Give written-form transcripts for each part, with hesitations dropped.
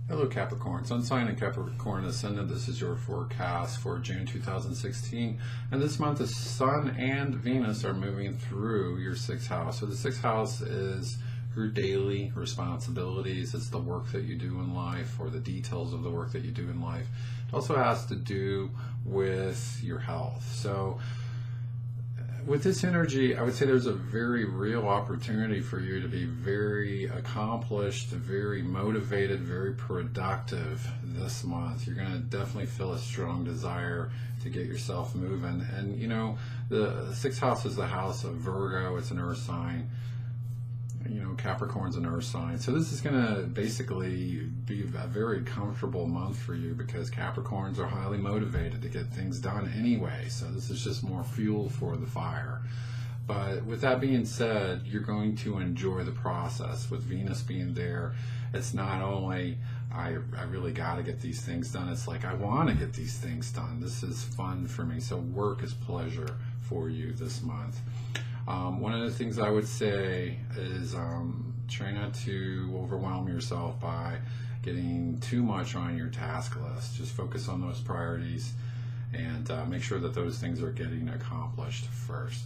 Hello Capricorn, Sun sign and Capricorn Ascendant. This is your forecast for June 2016. And this month the Sun and Venus are moving through your sixth house. So the sixth house is your daily responsibilities. It's the work that you do in life, or the details of the work that you do in life. It also has to do with your health. So with this energy, I would say there's a very real opportunity for you to be very accomplished, very motivated, very productive this month. You're going to definitely feel a strong desire to get yourself moving. And you know, the sixth house is the house of Virgo. It's an earth sign. You know, Capricorn's an earth sign. So this is going to basically be a very comfortable month for you, because Capricorns are highly motivated to get things done anyway. So this is just more fuel for the fire. But with that being said, you're going to enjoy the process. With Venus being there, it's not only I really got to get these things done. It's like I want to get these things done. This is fun for me. So work is pleasure for you this month. One of the things I would say is try not to overwhelm yourself by getting too much on your task list. Just focus on those priorities and make sure that those things are getting accomplished first.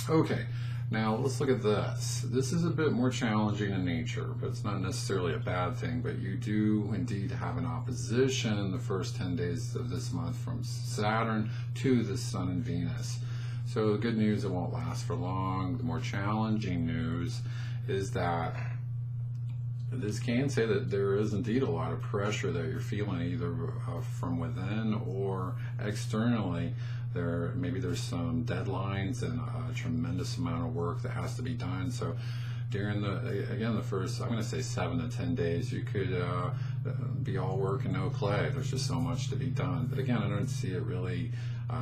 Okay, now let's look at this. This is a bit more challenging in nature, but it's not necessarily a bad thing. But you do indeed have an opposition in the first 10 days of this month from Saturn to the Sun and Venus. So the good news, it won't last for long. The more challenging news is that this can say that there is indeed a lot of pressure that you're feeling, either from within or externally. Maybe there's some deadlines and a tremendous amount of work that has to be done. So during the first, I'm going to say 7 to 10 days, you could be all work and no play. There's just so much to be done. But again, I don't see it really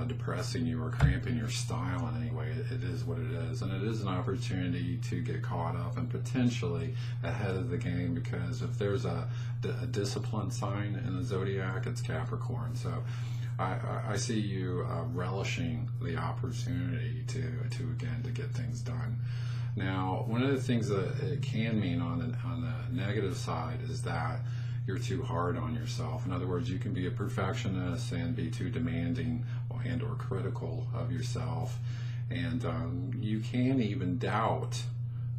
depressing you or cramping your style in any way. It is what it is, and it is an opportunity to get caught up and potentially ahead of the game, because if there's a discipline sign in the zodiac, it's Capricorn. So I see you relishing the opportunity to get things done. Now, one of the things that it can mean on the negative side is that you're too hard on yourself. In other words, you can be a perfectionist and be too demanding and or critical of yourself, and you can even doubt.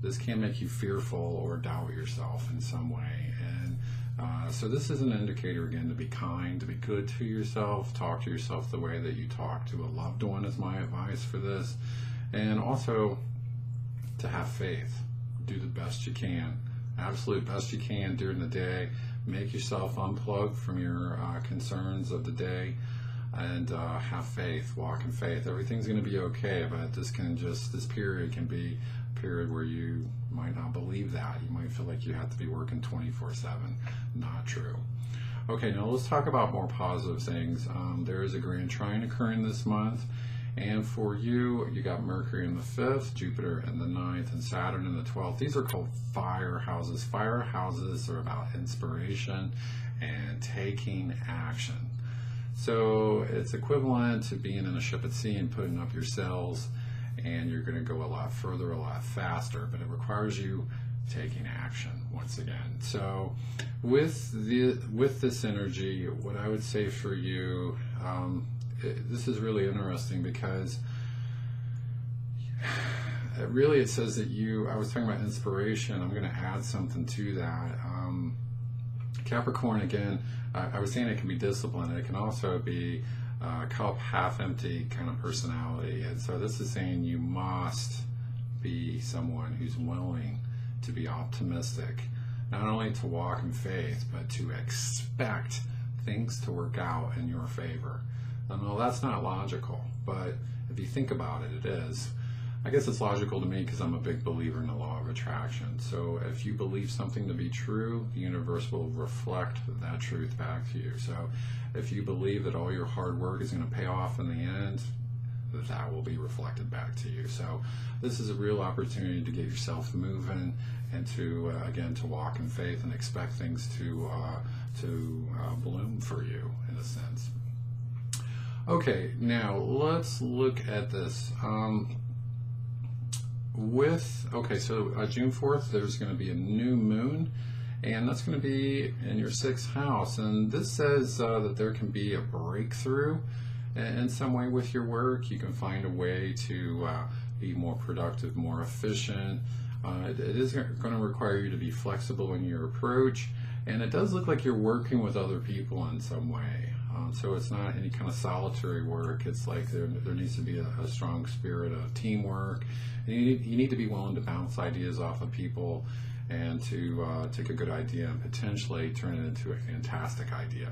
This can make you fearful or doubt yourself in some way. And so this is an indicator, again, to be kind, to be good to yourself, talk to yourself the way that you talk to a loved one is my advice for this. And also to have faith. Do the best you can, absolute best you can during the day. Make yourself unplug from your concerns of the day, and have faith, walk in faith. Everything's going to be okay, but this period can be a period where you might not believe that. You might feel like you have to be working 24/7. Not true. Okay, now let's talk about more positive things. There is a grand trine occurring this month. And for you, you got Mercury in the 5th, Jupiter in the 9th, and Saturn in the 12th. These are called fire houses. Fire houses are about inspiration and taking action. So it's equivalent to being in a ship at sea and putting up your sails, and you're going to go a lot further, a lot faster, but it requires you taking action once again. So with this energy, what I would say for you, this is really interesting, because it says that I was talking about inspiration. I'm going to add something to that. Capricorn, again, I was saying it can be discipline. It can also be cup half empty kind of personality. And so this is saying you must be someone who's willing to be optimistic, not only to walk in faith, but to expect things to work out in your favor. Well, that's not logical, but if you think about it, it is. I guess it's logical to me because I'm a big believer in the law of attraction. So if you believe something to be true, the universe will reflect that truth back to you. So if you believe that all your hard work is going to pay off in the end, that will be reflected back to you. So this is a real opportunity to get yourself moving and to again, to walk in faith and expect things to bloom for you in a sense. Okay, now let's look at this. So June 4th, there's going to be a new moon, and that's going to be in your 6th house. And this says that there can be a breakthrough in some way with your work. You can find a way to be more productive, more efficient. It is going to require you to be flexible in your approach, and it does look like you're working with other people in some way. So it's not any kind of solitary work. It's like there needs to be a strong spirit of teamwork. And you need to be willing to bounce ideas off of people and to take a good idea and potentially turn it into a fantastic idea.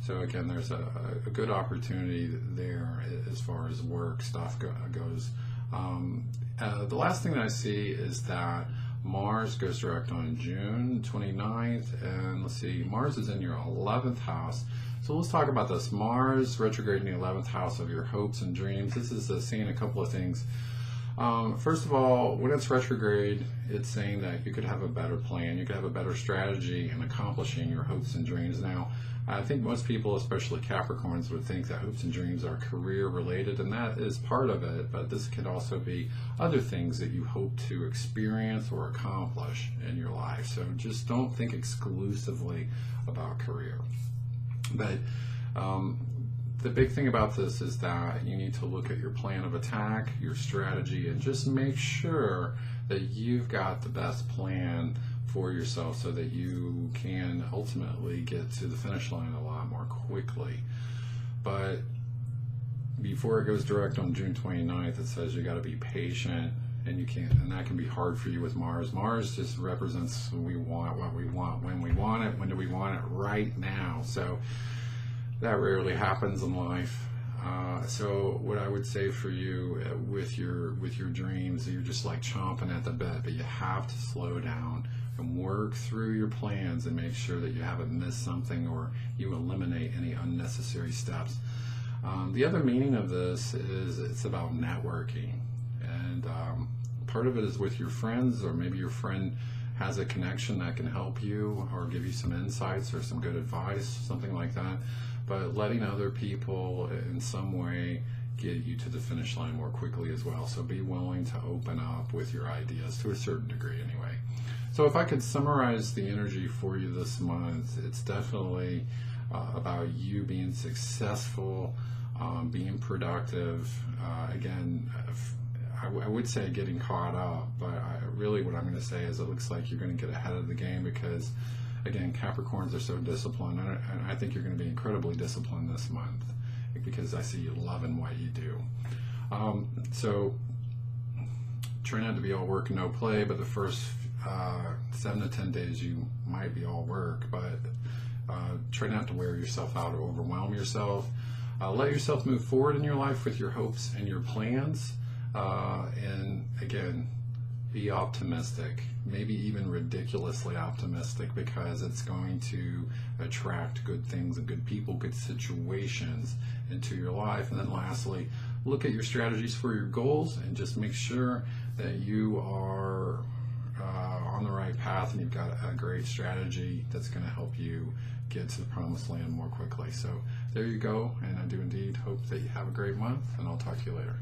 So again, there's a good opportunity there as far as work stuff goes. The last thing that I see is that Mars goes direct on June 29th, and let's see, Mars is in your 11th house. So let's talk about this. Mars retrograde in the 11th house of your hopes and dreams. This is saying a couple of things. First of all, when it's retrograde, it's saying that you could have a better plan, you could have a better strategy in accomplishing your hopes and dreams. Now, I think most people, especially Capricorns, would think that hopes and dreams are career related, and that is part of it, but this can also be other things that you hope to experience or accomplish in your life. So just don't think exclusively about career. But the big thing about this is that you need to look at your plan of attack, your strategy, and just make sure that you've got the best plan for yourself so that you can ultimately get to the finish line a lot more quickly. But before it goes direct on June 29th, it says you got to be patient, and you can't, and that can be hard for you with Mars. Mars just represents we want what we want, when we want it, when do we want it, right now. So that rarely happens in life. So what I would say for you with your dreams, you're just like chomping at the bit, but you have to slow down and work through your plans and make sure that you haven't missed something or you eliminate any unnecessary steps. The other meaning of this is it's about networking, and part of it is with your friends, or maybe your friend has a connection that can help you or give you some insights or some good advice, something like that. But letting other people in some way get you to the finish line more quickly as well. So be willing to open up with your ideas to a certain degree anyway. So if I could summarize the energy for you this month, it's definitely about you being successful, being productive. Again, I would say getting caught up, but really what I'm going to say is it looks like you're going to get ahead of the game because, again, Capricorns are so disciplined, and I think you're going to be incredibly disciplined this month because I see you loving what you do. So try not to be all work and no play, but the first 7 to 10 days you might be all work, but try not to wear yourself out or overwhelm yourself. Let yourself move forward in your life with your hopes and your plans, and again, be optimistic, maybe even ridiculously optimistic, because it's going to attract good things and good people, good situations into your life. And then lastly, look at your strategies for your goals and just make sure that you are on the right path and you've got a great strategy that's going to help you get to the promised land more quickly. So there you go, and I do indeed hope that you have a great month, and I'll talk to you later.